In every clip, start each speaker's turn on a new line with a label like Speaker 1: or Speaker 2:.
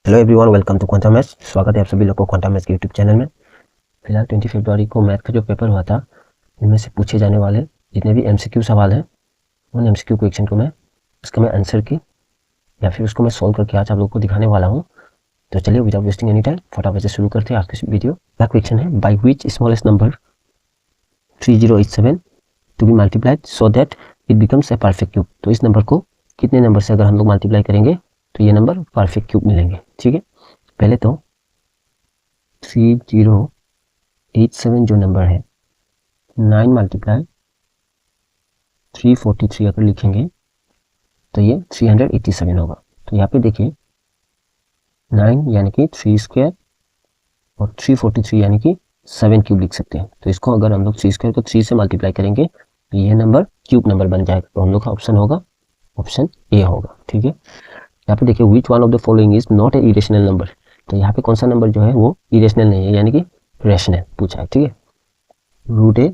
Speaker 1: Hello everyone, welcome to Quantum Maths. स्वागत है आप सभी लोग को क्वांटम मैथ्स के यूट्यूब चैनल में। फिलहाल 20 फरवरी को मैथ का जो पेपर हुआ था, इनमें से पूछे जाने वाले जितने भी एमसीक्यू सवाल हैं, उन एमसीक्यू क्वेश्चन को इसका मैं आंसर की या फिर उसको मैं सॉल्व करके आज आप लोग को दिखाने वाला हूँ। तो चलिए विदाउट वेस्टिंग एनी टाइम फटाफट से शुरू करते हैं आज की वीडियो। पहला क्वेश्चन है, by which smallest number 3087 to be multiplied so that it becomes a perfect cube. तो इस नंबर को कितने नंबर से अगर हम लोग मल्टीप्लाई करेंगे तो ये नंबर परफेक्ट क्यूब मिलेंगे। ठीक है, पहले तो 3087 जो नंबर है, 9 मल्टीप्लाई 343 अगर लिखेंगे तो ये 387 होगा। तो यहाँ पे देखिए 9 यानी कि 3 स्क्वायर और 343 यानी कि 7 क्यूब लिख सकते हैं। तो इसको अगर हम लोग 3 स्क्वायर को 3 से मल्टीप्लाई करेंगे तो ये नंबर क्यूब नंबर बन जाएगा। तो हम लोग का ऑप्शन होगा ऑप्शन ए होगा। ठीक है, यहाँ पे देखिए which one of the following is not a irrational number. तो यहाँ पे कौन सा नंबर जो है वो इरेशनल नहीं है, यानी कि रेशनल पूछा है। ठीक है, रूट ए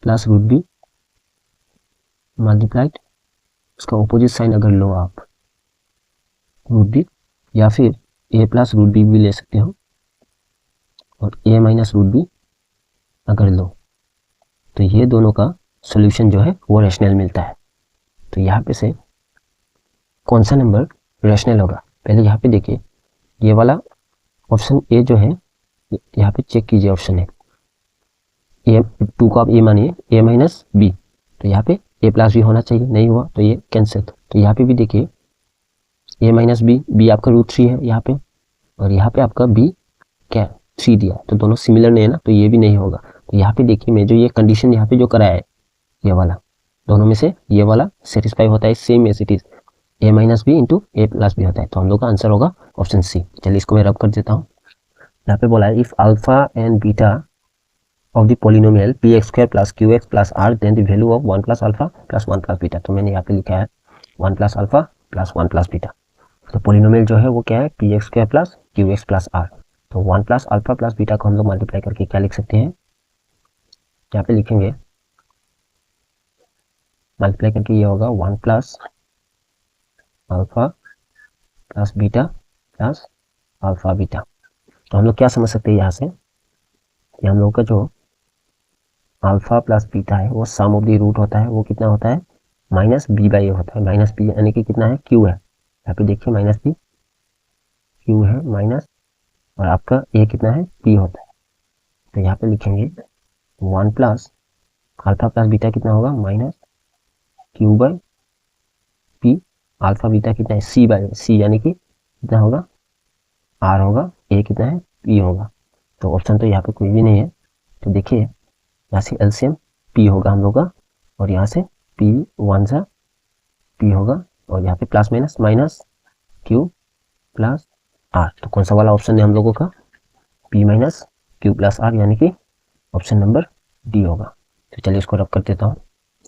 Speaker 1: प्लस रूट बी मल्टीप्लाइड, उसका ऑपोजिट साइन अगर लो आप रूट बी, या फिर ए प्लस रूट बी भी ले सकते हो और ए माइनस रूट बी अगर लो, तो ये दोनों का सॉल्यूशन जो है वो रेशनल मिलता है। तो यहाँ पे से कौन सा नंबर रेशनल होगा, पहले यहाँ पे देखिए ये वाला ऑप्शन ए जो है, यहाँ पे चेक कीजिए ऑप्शन है ए 2 को आप ए मानिए ए माइनस बी, तो यहाँ पे ए प्लस बी होना चाहिए, नहीं हुआ तो ये कैंसिल। तो यहाँ पे भी देखिए ए माइनस बी, बी आपका रूट 3 है यहाँ पे, और यहाँ पे आपका बी क्या 3 दिया, तो दोनों सिमिलर नहीं है ना, तो ये भी नहीं होगा। तो यहाँ पे देखिए मैं जो ये कंडीशन यहाँ पे जो कराया है, ये वाला दोनों में से ये वाला सेटिस्फाई होता है, same as it is a minus b into a plus b होता है। तो हम लोग का आंसर होगा ऑप्शन सी। चलिए इसको मैं रब कर देता हूँ। यहाँ पे बोला है if alpha and beta of the polynomial p x square plus q x plus r then the value of 1 plus alpha plus 1 plus beta. तो मैंने यहाँ पे लिखा है 1 plus alpha plus 1 plus beta. तो पोलिनोमियल जो है वो क्या है, p x square plus q x plus r. तो 1 प्लस अल्फा प्लस बीटा को हम लोग मल्टीप्लाई करके क्या लिख सकते हैं, यहाँ पे लिखेंगे मल्टीप्लाई करके ये होगा 1 plus alpha plus beta plus alpha beta. तो हम लोग क्या समझ सकते हैं यहाँ से कि हम लोग का जो अल्फा प्लस बीटा है वो सम ऑफ द रूट होता है, वो कितना होता है माइनस बी बाई ए होता है। माइनस बी यानी कि कितना है, क्यू है, यहाँ पे देखिए माइनस बी क्यू है माइनस, और आपका ए कितना है पी होता है। तो यहाँ पे लिखेंगे 1 प्लस अल्फा प्लस बीटा कितना होगा minus Q by P, alpha beta कितना है सी बाई सी, यानी कि कितना होगा आर होगा, ए कितना है पी होगा। तो ऑप्शन तो यहाँ पे कोई भी नहीं है। तो देखिए यहाँ से एलसीएम पी होगा हम लोग का, और यहाँ से पी 1 सा पी होगा, और यहाँ पे plus minus minus q plus r. तो कौन सा वाला ऑप्शन है हम लोगों का, p minus q plus r, यानी कि ऑप्शन नंबर डी होगा। तो चलिए इसको रब कर देता हूँ।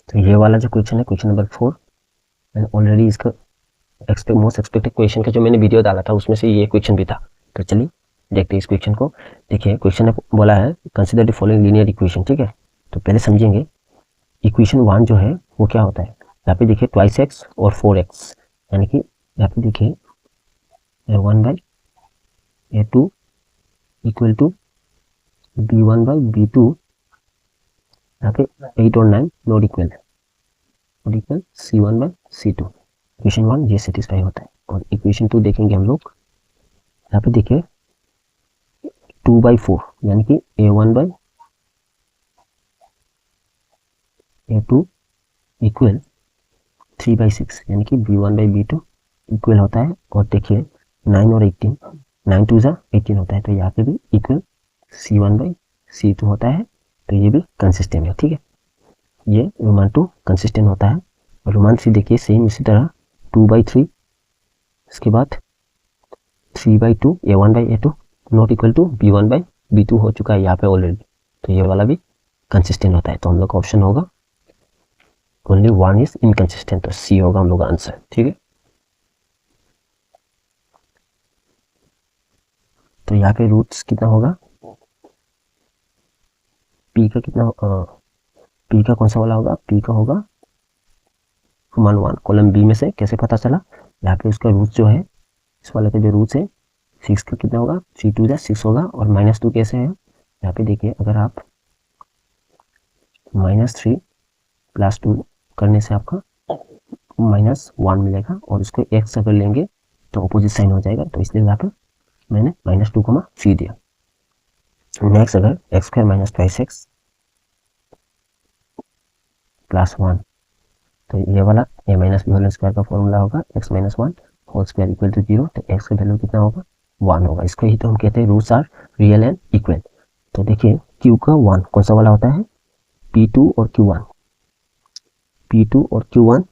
Speaker 1: तो ये वाला जो क्वेश्चन है क्वेश्चन नंबर 4, मैंने ऑलरेडी इसका मोस्ट एक्सपेक्टेड क्वेश्चन का जो मैंने वीडियो डाला था उसमें से ये क्वेश्चन भी था। तो चलिए देखते हैं इस क्वेश्चन को। देखिए क्वेश्चन ने बोला है consider the following linear equation. ठीक है, तो पहले समझेंगे इक्वेशन 1 जो है वो क्या होता है। यहाँ पे देखिए 2x और 4x, यानी कि यहाँ पे देखिए a1 by a2 equal to b1 by b2, यहाँ पे 8 और 9 not equal c1 by c2। Equation 1 ये सेटिस्फाई होता है। और इक्वेशन 2 देखेंगे हम लोग, यहाँ पे देखिए 2 बाई 4 यानी कि a1 by a2 equal 3 by 6, यानी कि b1 बाई b2 इक्वल होता है। और देखिए 9 और 18, 9 2 ज़ा 18 होता है, तो यहाँ पे भी इक्वल c1 बाई c2 होता है। तो ये भी कंसिस्टेंट है। ठीक है, ये रोमान 2 कंसिस्टेंट होता है। और रोमान 3 देखिए सेम इसी तरह 2 बाई 3, इसके बाद 3 by 2 a1 by a2 not equal to b1 by b2 हो चुका है यहाँ पे ऑलरेडी। तो ये वाला भी कंसिस्टेंट होता है। तो हम लोग का ऑप्शन होगा ओनली 1 इज इनकंसिस्टेंट, तो सी होगा हम लोग का आंसर। ठीक है, तो यहाँ पे रूट्स कितना होगा, पी का कितना पी का कौन सा वाला होगा, पी का होगा 1 1। कॉलम बी में से कैसे पता चला, यहाँ पे उसका रूट जो है, इस वाले का जो रूट है 6 का कितना होगा, 3 2 6 होगा। और -2 कैसे है, यहाँ पे देखिए, अगर आप -3 + 2 करने से आपका -1 मिलेगा, और इसको x अगर लेंगे तो अपोजिट साइन हो जाएगा, तो इसलिए यहाँ पे मैंने -2,3 दिया। नेक्स्ट अगर x² - 5x + 1, तो ये वाला a - b होल स्क्वायर का फॉर्मूला होगा x - 1 whole square equal to 0। तो x का वैल्यू कितना होगा, 1 होगा। इसको ही तो हम कहते हैं roots are real and equal. तो देखिए q का 1 कौन सा वाला होता है, p2 और q1, p2 और q1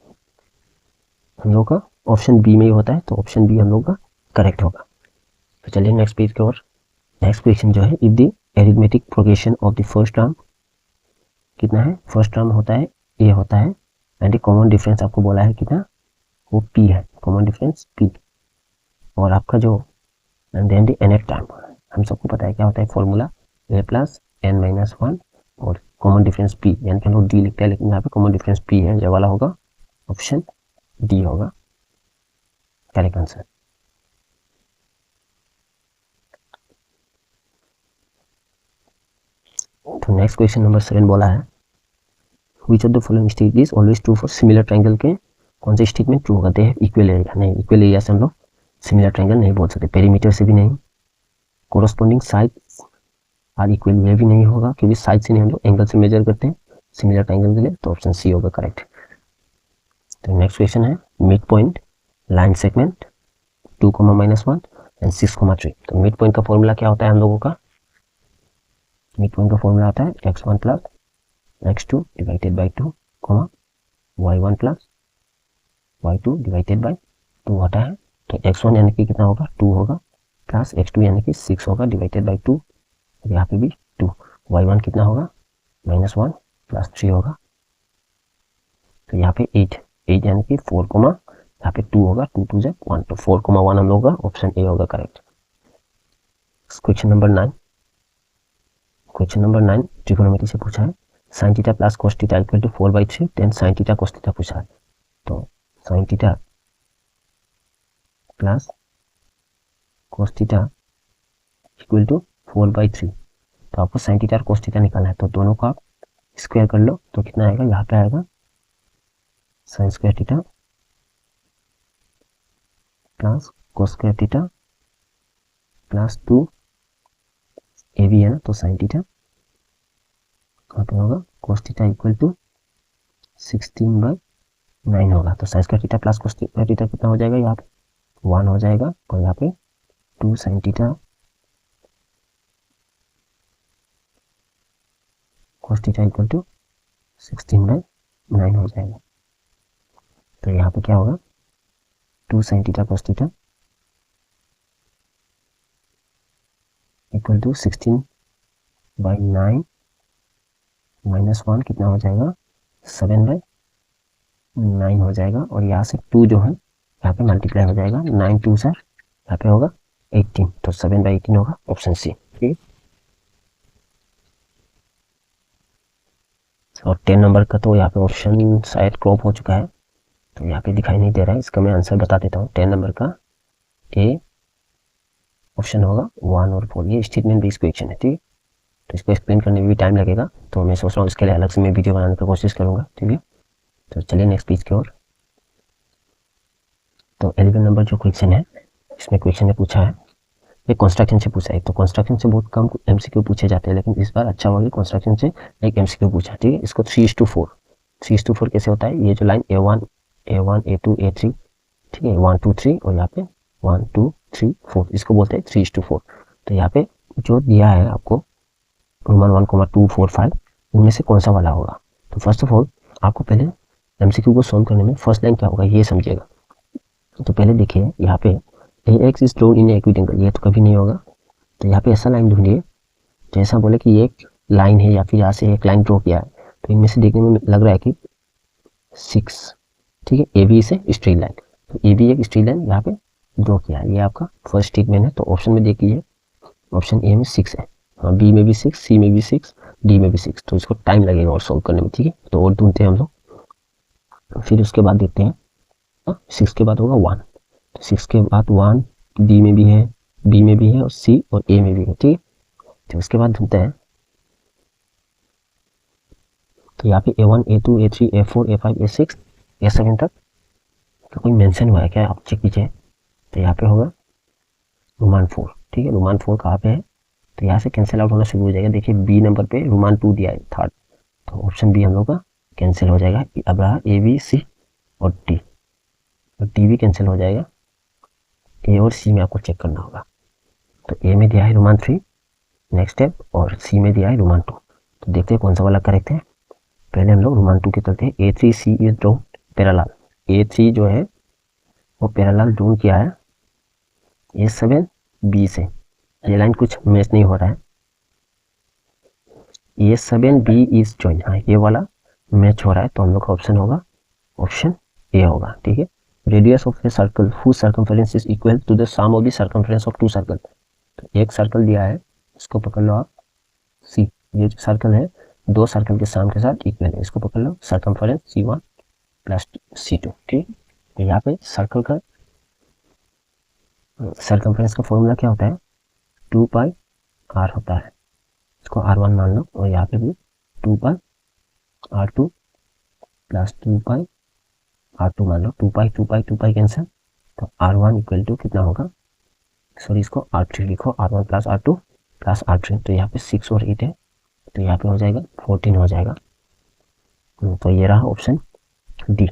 Speaker 1: हम लोग का ऑप्शन बी में ही होता है, तो ऑप्शन बी हम लोग का करेक्ट होगा। तो चलिए नेक्स्ट पेज की ओर। नेक्स्ट क्वेश्चन जो है, if the arithmetic progression of the first term कितना है, फर्स्ट टर्म होता है ए होता है, एंड कॉमन डिफरेंस आपको बोला है कितना, वो पी है, कॉमन डिफरेंस पी। और आपका जो and then the nth term, हम सबको पता है क्या होता है फॉर्मूला, a + n - 1 और कॉमन डिफरेंस पी, यानी कि हम लोग डी लिखते हैं, लेकिन यहाँ पे कॉमन डिफरेंस पी है, ये वाला होगा ऑप्शन डी होगा करेक्ट आंसर। तो नेक्स्ट क्वेश्चन नंबर 7 बोला है, which of the following state is always true for similar triangle के कौन से स्टेटमेंट ट्रू होगा, दे इक्वल एरिया, नहीं इक्वल एरिया से हम लोग सिमिलर ट्रायंगल नहीं बोल सकते, पेरीमीटर से भी नहीं, कोरस्पॉन्डिंग साइड्स आर इक्वल ये भी नहीं होगा, क्योंकि साइड से नहीं, हम लोग एंगल से मेजर करते हैं सिमिलर ट्रायंगल के लिए, तो ऑप्शन सी होगा करेक्ट। तो नेक्स्ट क्वेश्चन है, mid point line segment 2, -1 and 6, 3। तो मिड पॉइंट का फॉर्मूला क्या होता है हम लोगों का, मिड पॉइंट का फॉर्मूला आता है x1 + x2 divided by 2, y1 + y2 divided by 2 होता है। तो x1 यानी कि कितना होगा, 2 होगा, प्लस x2 यानी कि 6 होगा डिवाइडेड बाई 2, यहाँ पे भी 2, y1 कितना होगा, -1 + 3 होगा, तो यहाँ पे 8 यानी कि 4, यहाँ पे 2 होगा, 2 2 1, तो 4, 1 हम लोग का ऑप्शन ए होगा correct. Question number 9, question number 9 trigonometry से पूछा है, sin theta + cos theta equal to 4/3 10 sin theta cos theta पूछा है। तो sin theta + cos theta equal to 4/3, तो आपको sin थीटा और cos थीटा निकालना है, तो दोनों को आप स्क्वायर कर लो, तो कितना आएगा, यहाँ पे आएगा sin² थीटा + cos² थीटा + 2 ए भी है ना, तो sin थीटा कहाँ पे होगा, cos थीटा इक्वल टू 16/9 होगा। तो sin² थीटा + cos थीटा कितना हो जाएगा, यहाँ पे 1 हो जाएगा, और यहाँ पे 2 sin theta cos theta equal to 16/9 हो जाएगा। तो यहाँ पे क्या होगा, 2 sin theta cos theta equal to 16/9 -1 कितना हो जाएगा, 7/9 हो जाएगा, और यहाँ से 2 जो है यहाँ पे मल्टीप्लाई हो जाएगा, 9 2 सर यहाँ पे होगा 18, तो 7/18 होगा ऑप्शन सी। ठीक, और 10 नंबर का तो यहाँ पे ऑप्शन शायद क्रॉप हो चुका है, तो यहाँ पे दिखाई नहीं दे रहा है, इसका मैं आंसर बता देता हूँ। 10 नंबर का ए ऑप्शन होगा 1 और 4, ये स्टेटमेंट बेस्ड क्वेश्चन है। ठीक, तो इसको एक्सप्लेन करने में भी टाइम लगेगा, तो मैं सोच रहा हूँ इसके लिए अलग से मैं वीडियो बनाने की कोशिश करूँगा। ठीक है, तो चलिए नेक्स्ट पेज की ओर। तो 11 नंबर जो क्वेश्चन है, इसमें क्वेश्चन ने पूछा है, ये कंस्ट्रक्शन से पूछा है, तो कंस्ट्रक्शन से बहुत कम एमसीक्यू पूछे जाते हैं, लेकिन इस बार अच्छा होगा कंस्ट्रक्शन से एक एमसीक्यू पूछा। ठीक है, इसको 3:4, 3:4 कैसे होता है, ये जो लाइन A1 A2 A3, ठीक है, 1 2 3, और यहाँ पे 1 2 3 4, इसको बोलते हैं 3:4। तो यहाँ पे जो दिया है आपको रोमन 1, 2 4 5, इनमें से कौन सा वाला होगा। तो फर्स्ट ऑफ ऑल आपको पहले एमसीक्यू को सॉल्व करने में फर्स्ट लाइन क्या होगा ये समझिएगा। तो पहले देखिए यहाँ पे AX is drawn in acute angle, ये तो कभी नहीं होगा, तो यहाँ पे ऐसा लाइन ढूंढिए जैसा बोले कि एक लाइन है, या फिर यहाँ से एक लाइन ड्रॉ किया है, तो इनमें से देखने में लग रहा है कि 6, ठीक है, ए बी से स्ट्रेट लाइन, तो ए बी एक स्ट्रेट लाइन यहाँ पे ड्रॉ किया है, ये आपका फर्स्ट स्टेटमेंट है। तो ऑप्शन में देखिए, ऑप्शन ए में 6 है, हाँ, बी में भी 6, सी में भी 6, डी में भी 6, तो इसको टाइम लगेगा और सॉल्व करने में। ठीक है, तो और ढूंढते हैं हम लोग, फिर उसके बाद देखते हैं 6 के बाद होगा 1, 6 के बाद 1 डी में भी है, बी में भी है और सी और ए में भी है, ठीक है। तो उसके बाद ढूंढते हैं, तो यहाँ पे A1 A2 A3 A4 A5 A6 A7 तक तो कोई मेंशन हुआ है क्या, आप चेक कीजिए। तो यहाँ पे होगा रोमान 4, ठीक है। रोमान 4 कहाँ पे है, तो यहाँ से कैंसिल आउट होना शुरू हो जाएगा। देखिए बी नंबर पे रोमान 2 दिया है थर्ड, तो ऑप्शन बी हम लोग का कैंसिल हो जाएगा। अब रहा ए बी सी और डी, तो डी भी कैंसिल हो जाएगा। ए और सी में आपको चेक करना होगा। तो ए में दिया है रोमान 3 नेक्स्ट स्टेप, और सी में दिया है रोमान 2। तो देखते हैं कौन सा वाला करेक्ट है। पहले हम लोग रोमान 2 के चलते हैं। A3C is drawn parallel, A3 जो है वो पैरेलल ड्रॉन किया है A7 B से। ये लाइन कुछ मैच नहीं हो रहा है। A7 B इज जॉइन, हाँ ये वाला मैच हो रहा है, तो हम लोग का ऑप्शन होगा ऑप्शन ए होगा, ठीक है। Radius of a circle whose circumference is equal to the sum of the circumference of two circle. तो एक सर्कल दिया है, इसको पकड़ लो आप सी, ये जो सर्कल है दो सर्कल के साम के साथ इक्वल है, इसको पकड़ लो सर्कमफेरेंस C1 प्लस C2, ठीक। तो यहाँ पे सर्कल का सर्कमफेरेंस का फॉर्मूला क्या होता है, 2 पाई r होता है, इसको R1 मान लो, और यहाँ पे भी 2 पाई R2 प्लस 2 पाई R2 मान लो। 2 पाई कैंसिल, तो R1 इक्वल टू कितना होगा, सॉरी इसको R3 लिखो, R1 plus R2 plus R3। तो यहाँ पे 6 और 8 है, तो यहाँ पे हो जाएगा 14 हो जाएगा। तो ये रहा ऑप्शन डी।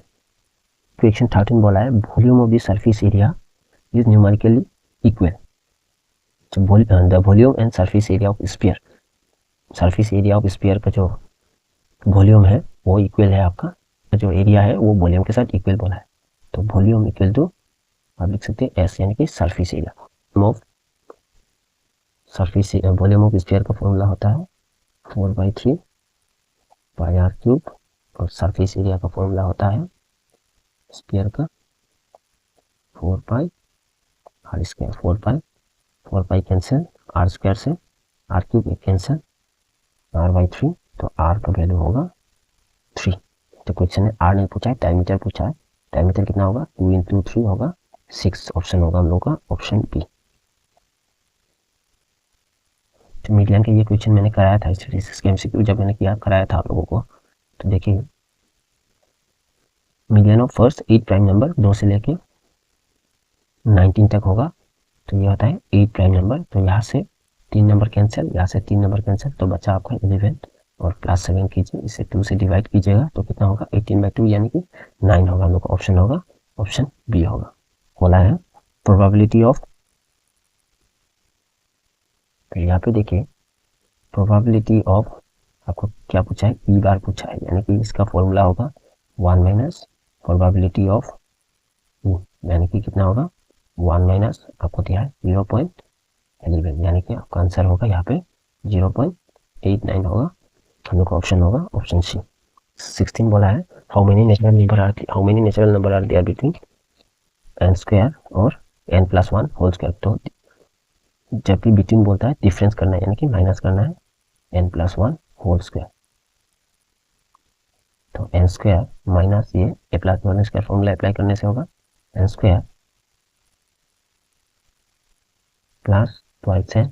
Speaker 1: क्वेश्चन 13 बोला है volume of the surface area is numerically equal. The volume and surface area of sphere, surface area of sphere का जो वॉल्यूम है वो इक्वल है, आपका जो एरिया है वो वॉल्यूम के साथ इक्वल बोला है। तो वॉल्यूम इक्वल टू आप लिख सकते हैं एस, यानी कि surface area of surface, volume of sphere का फॉर्मूला होता है 4/3 पाई आर क्यूब, और सरफेस एरिया का फॉर्मूला होता है स्फीयर का 4 pi r square. 4 pi cancel, r square से आर क्यूब कैंसिल, r/3, तो r का वैल्यू होगा 3। तो क्वेश्चन में r नहीं पूछा है, डायमीटर पूछा है। डायमीटर कितना होगा, 2 इंटू 3 होगा 6, ऑप्शन होगा हम लोग का ऑप्शन बी। तो मीडियन का ये क्वेश्चन मैंने कराया था स्टैटिस्टिक्स के एमसीक्यू, जब मैंने कराया था आप लोगों को। तो देखिए median of first 8 prime number 2 से लेके 19 तक होगा, तो ये होता है 8 प्राइम नंबर। तो यहाँ से 3 नंबर कैंसिल, यहाँ से 3 नंबर कैंसिल, तो बचा आपका 11 और प्लस 7 कीजिए, इसे 2 से डिवाइड कीजिएगा तो कितना होगा 18/2, यानी कि 9 होगा। हम लोग का ऑप्शन होगा ऑप्शन बी होगा। बोला है प्रोबेबिलिटी ऑफ, तो यहाँ पे देखिए प्रोबेबिलिटी ऑफ आपको क्या पूछा है, ई बार पूछा है, यानी कि इसका फॉर्मूला होगा 1 माइनस प्रोबेबिलिटी ऑफ, यानी कि कितना होगा 1 माइनस आपको दिया है 0.11, यानी कि आपका आंसर होगा यहाँ पे 0.89 होगा। हम लोग का ऑप्शन होगा ऑप्शन सी। 16 बोला है how many natural number are there between n square और n+1 होल स्क्वायर। तो जब भी बिटवीन बोलता है डिफरेंस करना है, यानी कि माइनस करना है n+1 होल स्क्वायर। तो n स्क्वायर माइनस ये a+1 स्क्वायर फॉर्मूला अप्लाई करने से होगा n square plus twice n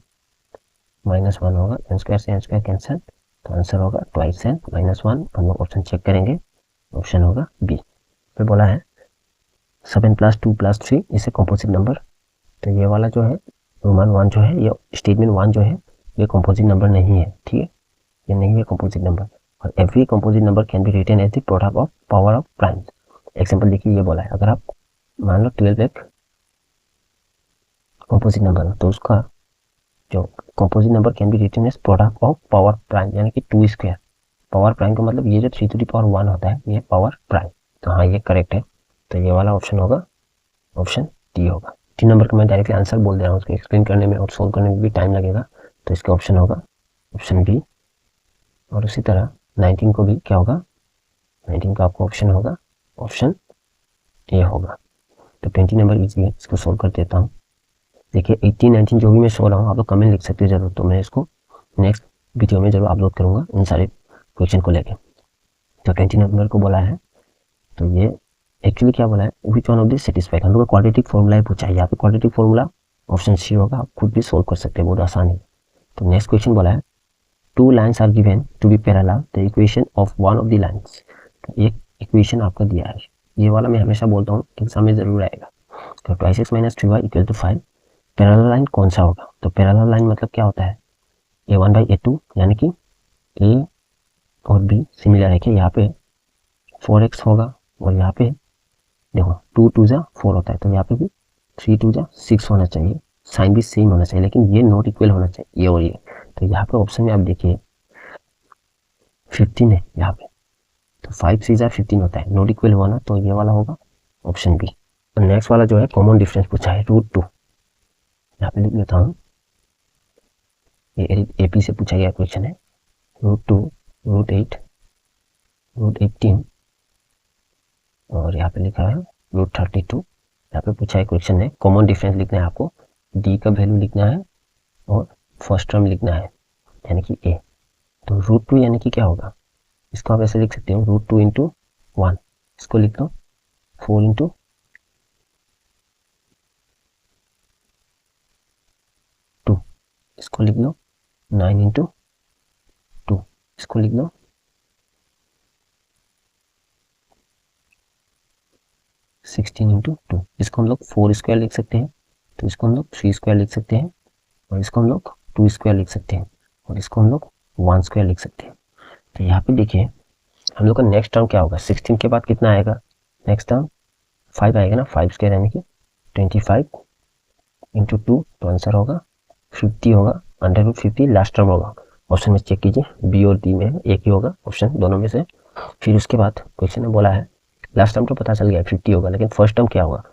Speaker 1: -1 होगा, n स्क्वायर से n स्क्वायर कैंसिल, तो आंसर होगा ट्वाइस n -1। हम लोग ऑप्शन चेक करेंगे, ऑप्शन होगा बी। फिर बोला है 7 + 2 + 3 इसे कंपोजिट नंबर। तो ये वाला जो है रोमन 1 जो है, ये स्टेटमेंट 1 जो है ये कंपोजिट नंबर नहीं है, ठीक है, ये नहीं है कंपोजिट नंबर। और every composite number can be written as the product of power of primes. Example देखिए ये बोला है, अगर आप मान लो 12 एक कंपोजिट नंबर है, तो उसका जो composite number can be written as product of power prime, यानी कि 2 स्क्वायर। पावर प्राइम का मतलब ये जो 3⁻1 होता है ये पावर प्राइम। तो हाँ ये करेक्ट है, तो ये वाला ऑप्शन होगा ऑप्शन डी होगा। 3 नंबर का मैं डायरेक्टली आंसर बोल दे रहा हूँ, उसको एक्सप्लेन करने में और सोल्व करने में भी टाइम लगेगा, तो इसका ऑप्शन होगा ऑप्शन बी। और उसी तरह 19 को भी क्या होगा, 19 का आपको ऑप्शन होगा ऑप्शन ए होगा। तो 20 नंबर इजी है, इसको सोल्व कर देता हूँ। देखिए 18 19 जो भी मैं सो रहा हूँ आप लोग कमेंट लिख सकते हो जरूर, तो मैं इसको नेक्स्ट वीडियो में जरूर अपलोड करूँगा इन सारे क्वेश्चन को लेके। तो 20 नंबर को बोला है, तो ये एक्चुअली क्या बोला है, which one of this satisfied, हम लोग का क्वाड्रेटिक फॉर्मूला है पूछा है, यहाँ पे क्वाड्रेटिक फॉर्मूला ऑप्शन सी होगा, आप खुद भी सोल्व कर सकते हैं बहुत आसानी। तो नेक्स्ट क्वेश्चन बोला है two lines are given to be parallel the equation of one of the lines. तो एक इक्वेशन आपका दिया है, ये वाला मैं हमेशा बोलता हूँ एग्जाम में जरूर आएगा। तो 2x - 3y = 5, पैरेलल लाइन कौन सा होगा? तो पैरेलल लाइन मतलब क्या होता है, a1/a2, यानी कि a और b सिमिलर है कि यहाँ पे 4x होगा और यहाँ पे देखो 2 2 जा 4 होता है, तो यहाँ पे भी 3 2 जा 6 होना चाहिए, साइन भी सेम होना चाहिए, लेकिन ये नॉट इक्वल होना चाहिए ये और ये। तो यहाँ पे ऑप्शन में आप देखिए 15 है यहाँ पे, तो 5 3 जा 15 होता है, नॉट इक्वल हुआ ना, तो ये वाला होगा ऑप्शन बी। तो नेक्स्ट वाला जो है कॉमन डिफरेंस पूछा है √2, यहाँ पे लिख लेता हूँ, ये AP से पूछा गया क्वेश्चन है। √2 √8 √18 और यहाँ पे लिखा है √32। यहाँ पे पूछा है क्वेश्चन है कॉमन डिफरेंस लिखना है आपको, डी का वैल्यू लिखना है और फर्स्ट टर्म लिखना है यानी कि ए। तो √2 यानी कि क्या होगा, इसको आप ऐसे लिख सकते हो √2 × 1, इसको लिख लो 4 × 2, इसको लिख लो 9 × 2, इसको लिख लो 16 × 2, इसको हम लोग 4 स्क्वायर लिख सकते हैं, तो इसको हम लोग 3 स्क्वायर लिख सकते हैं, और इसको हम लोग 2 स्क्वायर लिख सकते हैं, और इसको हम लोग 1 स्क्वायर लिख सकते हैं। तो यहाँ पे देखिए हम लोग का नेक्स्ट टर्म क्या होगा, 16 के बाद कितना आएगा, नेक्स्ट टर्म 5 आएगा ना, 5 स्क्वायर यानी कि 25 × 2, तो आंसर होगा 50 होगा, √50 लास्ट टर्म होगा। ऑप्शन में चेक कीजिए, बी और डी में एक ही होगा ऑप्शन दोनों में से। फिर उसके बाद क्वेश्चन में बोला है लास्ट टर्म तो पता चल गया 50 होगा, लेकिन फर्स्ट टर्म क्या होगा,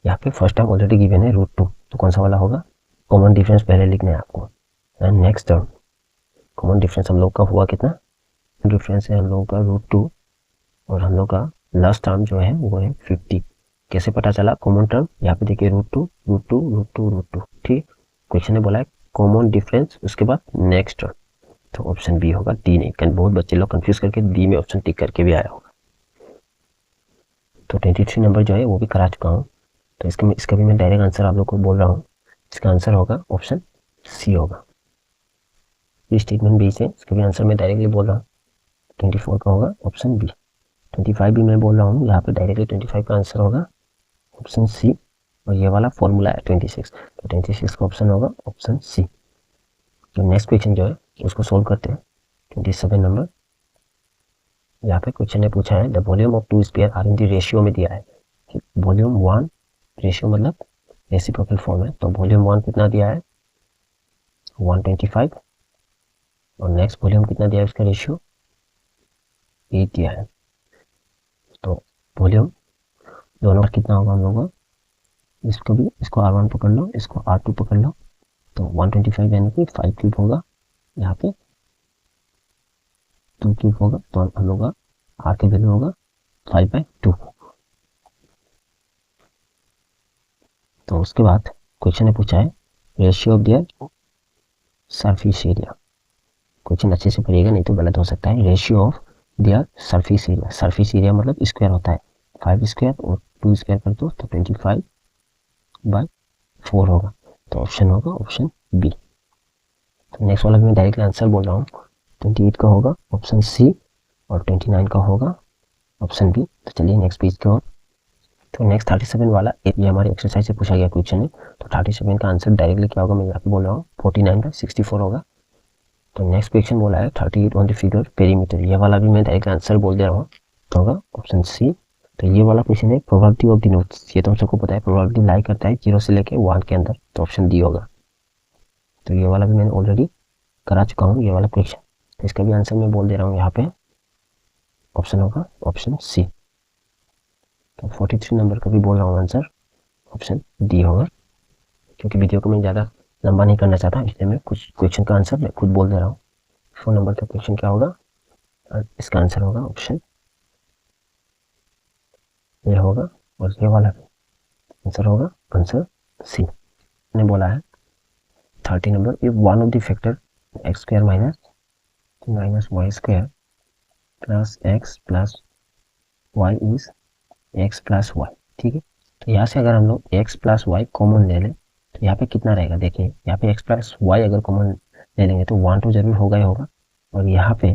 Speaker 1: यहाँ पे फर्स्ट टर्म ऑलरेडी गिवन है √2, तो कौन सा वाला होगा, कॉमन डिफरेंस पहले लिखना है आपको। And next term common difference हम लोग का हुआ कितना, डिफरेंस है हम लोगों का √2 और हम लोग का लास्ट टर्म जो है वो है 50। कैसे पता चला कॉमन टर्म, यहाँ पे देखिए √2 √2 √2 √2, ठीक। क्वेश्चन ने बोला है कॉमन डिफरेंस, उसके बाद नेक्स्ट टर्म, तो ऑप्शन बी होगा, डी नहीं, कारण बहुत बच्चे लोग कंफ्यूज करके डी में ऑप्शन टिक करके भी आया होगा। तो 23 नंबर जो है वो भी करा चुका हूँ, तो इसका भी मैं डायरेक्ट आंसर आप लोग को बोल रहा हूँ, इसका आंसर होगा ऑप्शन सी होगा। ये स्टेटमेंट बी से इसका भी आंसर मैं डायरेक्टली बोल रहा हूँ, 24 का होगा ऑप्शन बी। 25 भी मैं बोल रहा हूँ, यहाँ पे डायरेक्टली 25 का आंसर होगा ऑप्शन सी, और ये वाला फॉर्मूला है 26, तो 26 का ऑप्शन होगा ऑप्शन सी। तो नेक्स्ट क्वेश्चन जो है उसको सोल्व करते हैं। 27 नंबर, यहाँ पे क्वेश्चन ने पूछा है the volume of 2 sphere are in the ratio में दिया है, वॉल्यूम 1, रेशियो मतलब रेसिप्रोकल फॉर्म है, तो वॉल्यूम 1 कितना दिया है 125, और नेक्स्ट वॉल्यूम कितना दिया है उसका रेशियो 8 दिया है। तो वॉल्यूम दोनों कितना होगा हम लोगों का, इसको R1 पकड़ लो, इसको R2 पकड़ लो, तो 125 यानी कि 5 क्यूब होगा, यहाँ पे 2 क्यूब होगा, तो हम लोग का R की वैल्यू होगा 5/2। तो उसके बाद क्वेश्चन ने पूछा है ratio of their surface area, question अच्छे से पढ़िएगा नहीं तो गलत हो सकता है। Ratio of their surface area, surface area मतलब स्क्वायर होता है, 5 स्क्वायर और 2 स्क्वायर कर दो तो 25/4 होगा, तो ऑप्शन होगा ऑप्शन बी। तो नेक्स्ट वाला भी मैं डायरेक्टली आंसर बोल रहा हूँ, 28 का होगा ऑप्शन सी और 29 का होगा ऑप्शन बी। तो चलिए नेक्स्ट पेज की ओर। तो नेक्स्ट 37 वाला ये हमारे एक्सरसाइज से पूछा गया क्वेश्चन है, तो 37 का आंसर डायरेक्टली क्या होगा मैं यहाँ पे बोल रहा हूँ 49/64 होगा। तो नेक्स्ट क्वेश्चन बोला है 38 ऑन द फिगर पेरीमीटर, ये वाला भी मैं डायरेक्ट आंसर बोल दे रहा हूँ, तो होगा ऑप्शन सी। तो ये वाला क्वेश्चन है प्रोबेबिलिटी ऑफ द नोट्स, ये तो हम सबको पता है प्रोबेबिलिटी लाई करता है 0 से लेके 1 के अंदर, तो ऑप्शन डी होगा। तो ये वाला भी मैंने ऑलरेडी करा चुका हूँ ये वाला क्वेश्चन, तो इसका भी आंसर मैं बोल दे रहा हूँ यहाँ पे, ऑप्शन होगा ऑप्शन सी। तो 43 नंबर का भी बोल रहा हूँ आंसर ऑप्शन डी होगा, क्योंकि वीडियो को मैं ज़्यादा लंबा नहीं करना चाहता, इसलिए मैं कुछ क्वेश्चन का आंसर मैं खुद बोल दे रहा हूँ। 4 नंबर का क्वेश्चन क्या होगा, इसका आंसर होगा ऑप्शन ये होगा, और ये वाला आंसर होगा आंसर सी। ने बोला है 30 number, if one of the factor x² - y² + x + y is x plus y, ठीक है। तो यहाँ से अगर हम लोग एक्स प्लस वाई कॉमन ले लें तो यहाँ पे कितना रहेगा, देखिए यहाँ पे एक्स प्लस वाई अगर कॉमन ले लेंगे तो 1 तो जरूर होगा ही होगा, और यहाँ पे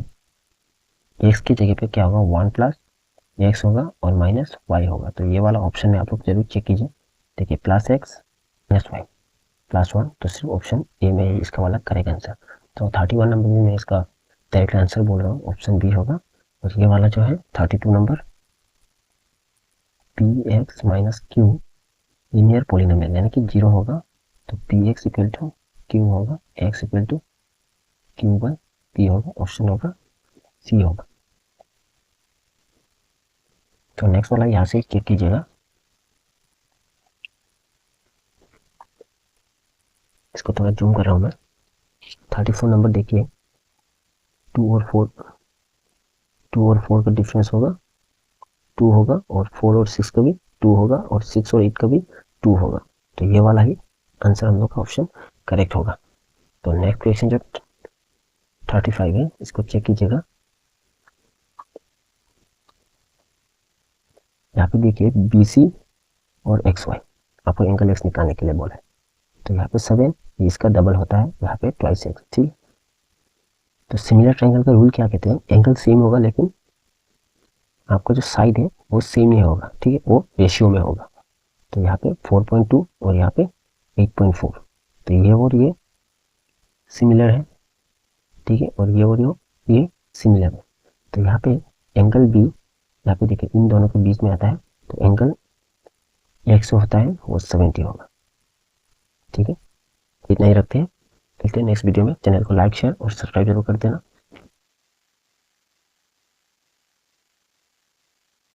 Speaker 1: एक्स की जगह पे क्या होगा, 1 प्लस एक्स होगा और माइनस वाई होगा। तो ये वाला ऑप्शन में आप लोग जरूर चेक कीजिए। देखिए plus x minus y plus 1, तो सिर्फ ऑप्शन ए में ही इसका वाला करेक्ट आंसर। तो 31 नंबर में मैं इसका डायरेक्ट आंसर बोल रहा हूँ, ऑप्शन बी होगा। और ये वाला जो है 32 number, P X minus Q linear polynomial यानी कि 0 होगा। तो P X equal to Q होगा, X equal to Q by P होगा, ऑप्शन होगा सी होगा। तो नेक्स्ट वाला यहाँ से चेक कीजिएगा, इसको थोड़ा जूम कर रहा हूँ मैं। 34 नंबर देखिए, 2 और 4 का डिफरेंस होगा 2 होगा, और 4 और 6 का भी 2 होगा, और 6 और 8 का भी 2 होगा। तो ये वाला ही आंसर हम लोग का ऑप्शन करेक्ट होगा। तो नेक्स्ट क्वेश्चन जो 35 है इसको चेक कीजिएगा। यहाँ पे देखिए बी सी और एक्स वाई आपको एंगल एक्स निकालने के लिए बोला है। तो यहाँ पे 7 इसका डबल होता है, यहाँ पे ट्वाइस एक्स, ठीक। तो सिमिलर ट्रायंगल का रूल क्या कहते हैं, एंगल सेम होगा लेकिन आपका जो साइड है वो सेम ही होगा, ठीक है, वो रेशियो में होगा। तो यहाँ पे 4.2 और यहाँ पे 8.4, तो ये और ये सिमिलर है, ठीक है, और ये और ये सिमिलर है। तो यहाँ पे एंगल बी, यहाँ पे देखिए इन दोनों के बीच में आता है, तो एंगल एक्स होता है वो 70 होगा, ठीक है। इतना ही रखते हैं, मिलते हैं नेक्स्ट वीडियो में। चैनल को लाइक शेयर और सब्सक्राइब जरूर कर देना।